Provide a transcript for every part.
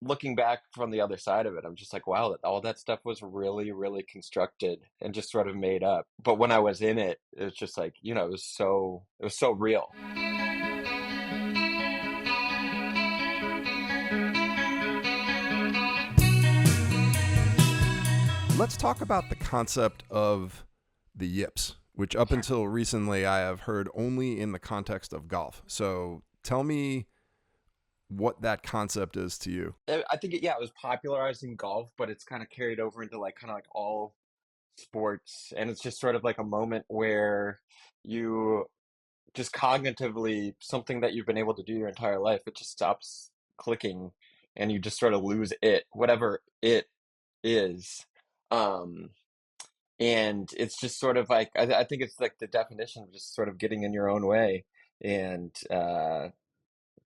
looking back from the other side of it, I'm just like, wow, all that stuff was really, really constructed and just sort of made up. But when I was in it, it was just like, it was so real. Let's talk about the concept of the yips, which up until recently I have heard only in the context of golf. So tell me what that concept is to you. I think it was popularized in golf, but it's kind of carried over into like kind of like all sports. And it's just sort of like a moment where you just cognitively, something that you've been able to do your entire life, it just stops clicking and you just sort of lose it, whatever it is. Um, and it's just sort of like, I think it's like the definition of just sort of getting in your own way and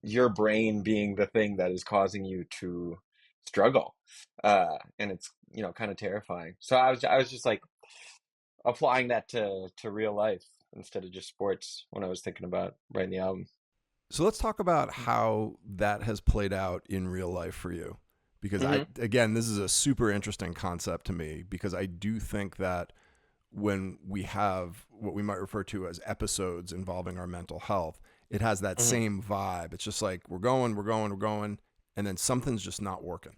your brain being the thing that is causing you to struggle. And it's, kind of terrifying. So I was just like applying that to real life instead of just sports when I was thinking about writing the album. So let's talk about how that has played out in real life for you. Because Hmm. again, this is a super interesting concept to me because I do think that when we have what we might refer to as episodes involving our mental health, it has that Hmm. same vibe. It's just like we're going, we're going, we're going, and then something's just not working.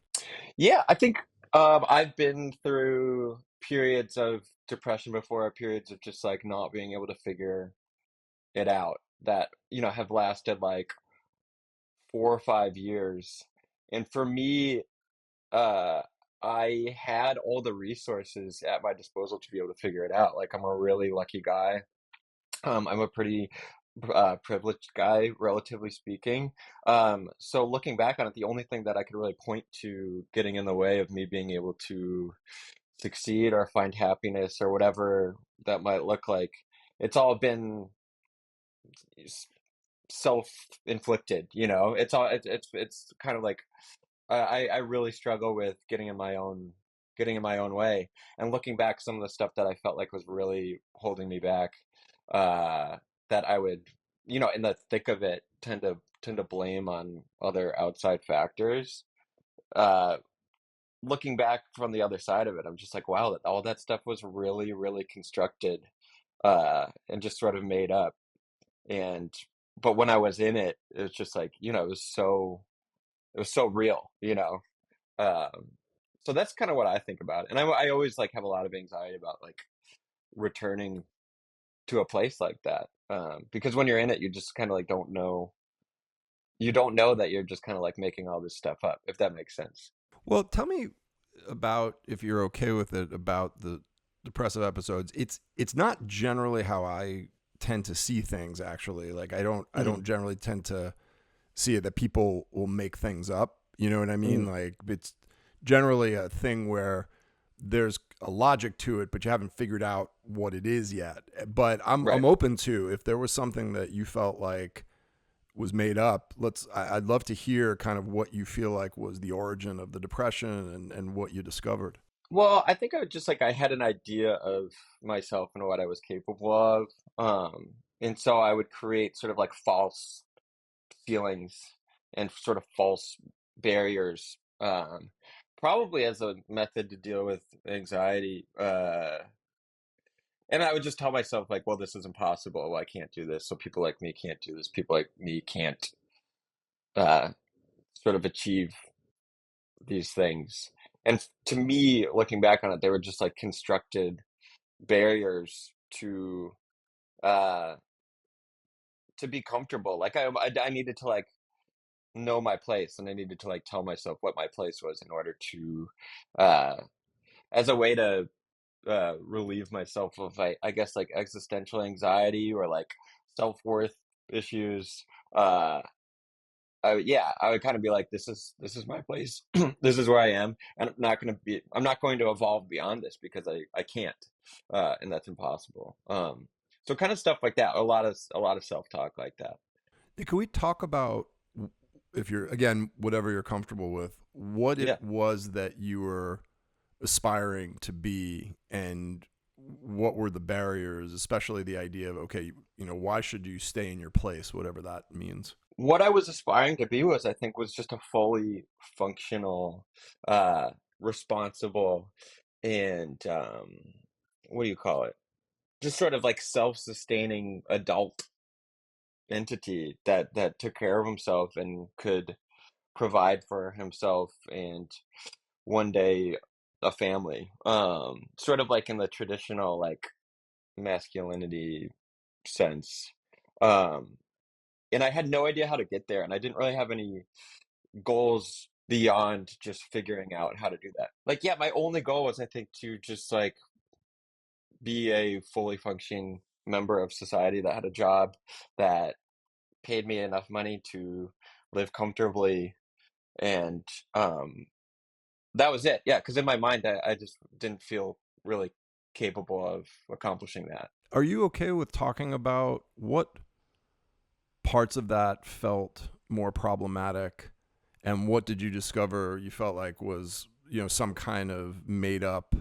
Yeah, I think I've been through periods of depression before, periods of just like not being able to figure it out that, have lasted like 4 or 5 years. And for me, uh, I had all the resources at my disposal to be able to figure it out. Like I'm a really lucky guy. I'm a pretty privileged guy, relatively speaking. So looking back on it, the only thing that I could really point to getting in the way of me being able to succeed or find happiness or whatever that might look like, it's all been s- self-inflicted. It's kind of like I really struggle with getting in my own way. And looking back, some of the stuff that I felt like was really holding me back, uh, that I would, in the thick of it, tend to blame on other outside factors. Uh, Looking back from the other side of it, I'm just like, wow, all that stuff was really, really constructed, and just sort of made up. And but when I was in it, it was just like, it was so real. Um, so that's kind of what I think about it. And I always like have a lot of anxiety about like returning to a place like that. Because when you're in it, you just kind of like you don't know that you're just kind of like making all this stuff up, if that makes sense. Well, tell me about, if you're okay with it, about the depressive episodes. It's not generally how I tend to see things. Actually, like I Hmm. don't generally tend to see it that people will make things up. You know what I mean? Hmm. Like it's generally a thing where there's a logic to it, but you haven't figured out what it is yet. But I'm Right. open to, if there was something that you felt like was made up. I'd love to hear kind of what you feel like was the origin of the depression and what you discovered. Well, I think I would just like I had an idea of myself and what I was capable of. And so I would create sort of like false feelings and sort of false barriers, probably as a method to deal with anxiety. And I would just tell myself like, well, this is impossible. Well, I can't do this. So people like me can't do this. People like me can't uh, sort of achieve these things. And to me, looking back on it, they were just like constructed barriers uh, to be comfortable. Like I needed to like know my place, and I needed to like tell myself what my place was in order to, uh, as a way to relieve myself of I guess like existential anxiety or like self-worth issues. Uh, I would kind of be like, this is my place. This is where I am, and I'm not going to evolve beyond this because I can't, and that's impossible. So kind of stuff like that. A lot of self-talk like that. Can we talk about, if you're, again, whatever you're comfortable with, what it Yeah. was that you were aspiring to be, and what were the barriers, especially the idea of, okay, why should you stay in your place, whatever that means? what I was aspiring to be was, I think, was just a fully functional, uh, responsible, and what do you call it? Just sort of like self-sustaining adult entity that took care of himself and could provide for himself and one day a family. Sort of like in the traditional like masculinity sense. Um, and I had no idea how to get there, and I didn't really have any goals beyond just figuring out how to do that. Like, yeah, my only goal was, I think, to just like be a fully functioning member of society that had a job that paid me enough money to live comfortably, and um that was it. Yeah, because in my mind, I just didn't feel really capable of accomplishing that. Are you okay with talking about what parts of that felt more problematic, and what did you discover you felt like was, some kind of made up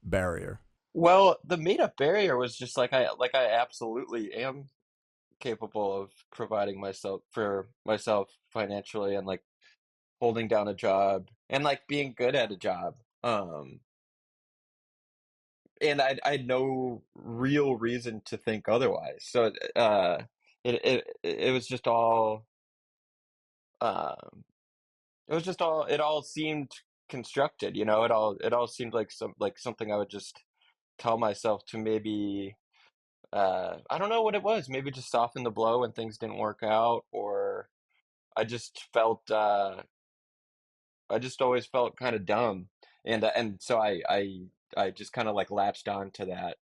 barrier? Well, the made up barrier was just like I absolutely am capable of providing myself for myself financially, and like holding down a job and like being good at a job. And I had no real reason to think otherwise. So it was just all um it all seemed constructed, you know. It all seemed like something I would just tell myself to maybe I don't know what it was, maybe just soften the blow when things didn't work out, or I just felt I just always felt kind of dumb, and so I just kind of like latched on to that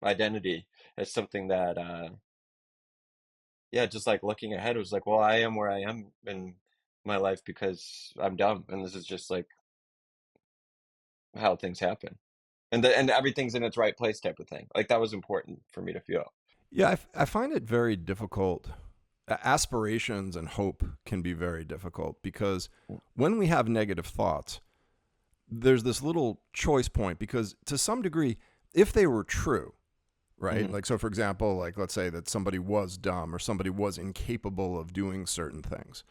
identity as something that yeah, just like looking ahead was like, well, I am where I am in my life because I'm dumb, and this is just like how things happen, and everything's in its right place type of thing. Like that was important for me to feel. Yeah, I find it very difficult. Aspirations and hope can be very difficult because when we have negative thoughts, there's this little choice point because to some degree, if they were true, right? Hmm. Like, so for example, like let's say that somebody was dumb or somebody was incapable of doing certain things,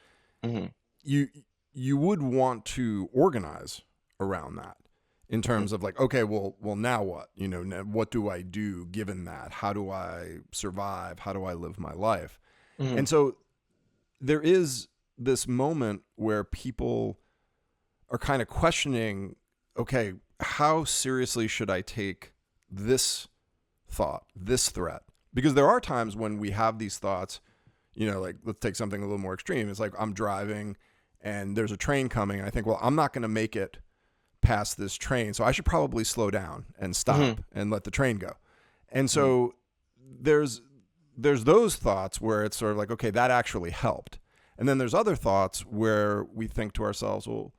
Hmm. you you would want to organize around that in Hmm. terms of like, okay, well now what, what do I do given that? How do I survive? How do I live my life? Hmm. And so there is this moment where people are kind of questioning, okay, how seriously should I take this thought, this threat? Because there are times when we have these thoughts, like let's take something a little more extreme. It's like I'm driving and there's a train coming. And I think, well, I'm not going to make it past this train. So I should probably slow down and Hmm. stop and let the train go. And Hmm. so there's there's those thoughts where it's sort of like, okay, that actually helped. And then there's other thoughts where we think to ourselves, well,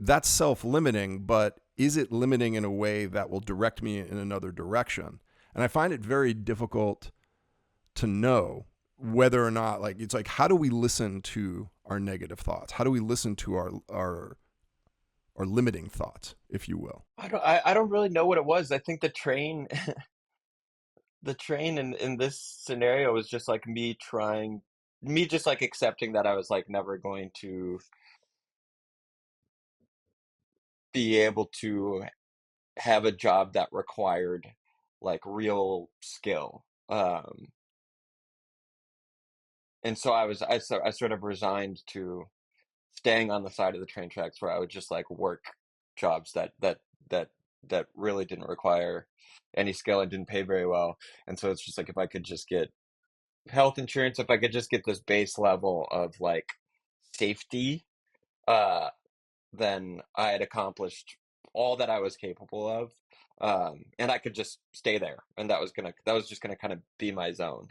that's self-limiting, but is it limiting in a way that will direct me in another direction? And I find it very difficult to know whether or not, like, it's like, how do we listen to our negative thoughts? How do we listen to our limiting thoughts, if you will? I don't really know what it was. I think the train the train in this scenario was just like me just like accepting that I was like never going to be able to have a job that required like real skill. And so I sort of resigned to staying on the side of the train tracks where I would just like work jobs that that really didn't require any skill and didn't pay very well. And so it's just like if I could just get health insurance, if I could just get this base level of like safety, uh, then I had accomplished all that I was capable of. And I could just stay there, and that was just gonna kind of be my zone.